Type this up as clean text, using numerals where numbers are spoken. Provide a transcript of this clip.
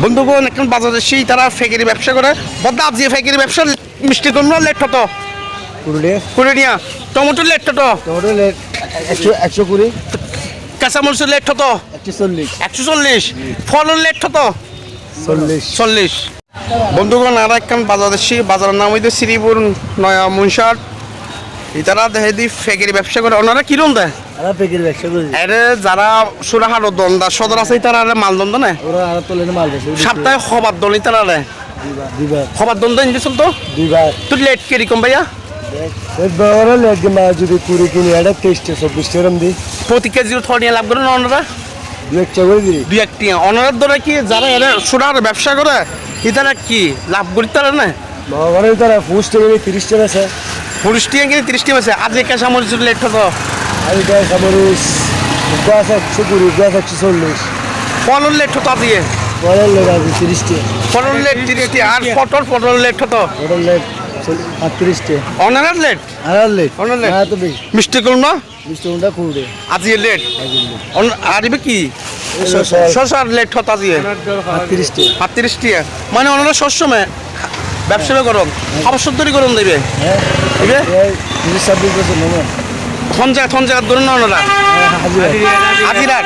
বন্ধুগণ এখন বাজারে সেই তারা ফেকেরি ব্যবসা করে বদ্দা আজ ফেকেরি ব্যবসা মিষ্টি কুমড়া লেট কত কুড়ি নিয়া টমেটো লেট কত টমেটো লেট 120 কাঁচামরিচের লেট কত 140 140 ফলন লেট কত 40 বন্ধুগণ আর একখান বাজারে বাজারের নাম হইতে শ্রীপুর নয়া মুনসার ইতারা দেখে দি ফেকেরি ব্যবসা করে ওনারা কিরম দেয় আরা পেকের ব্যবসা করে এরে যারা সুরাহাট দন্দা সদর আছে তারা মাল দন্দ না ওরা আর তোলে মাল বেশি সপ্তাহে খবর দলি তারা দুইবার খবর দন্দ ইন্দিছিল তো দুইবার তুই লেট কিরকম ভাইয়া একবার লেগে মা যদি 20 কিলো এটা 23-24 এরম দি প্রতি কেজি থরিয়া লাভ করেন ওনারা দুই একটা করে দিই দুই একটি ওনার ধরে কি যারা এরা সুরার ব্যবসা করে ইতারা কি লাভ করি তারা না মহাভারে তারা ফুস থেকে 30 টাকা আছে 40 টাকা কিনে 30 টাকা আছে আজ কাঁচা মরিচ লেট হতো আর এটা সামরিস গাছ 120 গাছ 140 ফলন লেট হতো আজকে পরের লেট আছে 30 টাকা ফলন লেট 30 টাকা আর পটল লেট হতো পরের লেট 38 টাকা ওনার লেট আর লেট ওনার লেট না তো বেশি মিষ্টি করুন না মিষ্টিটা কুড়ে আজকে লেট আর ইবে কি শশার লেট হতো আজকে 38 টাকা 38 টাকা মানে ওনারা সবসময় ব্যবসা গরম অবসর তৈরি গরম দেবে হ্যাঁ দিবে 26 বছর নয় থন জায়গা ধরুন না ওনারা হাজিরা হাজিরাট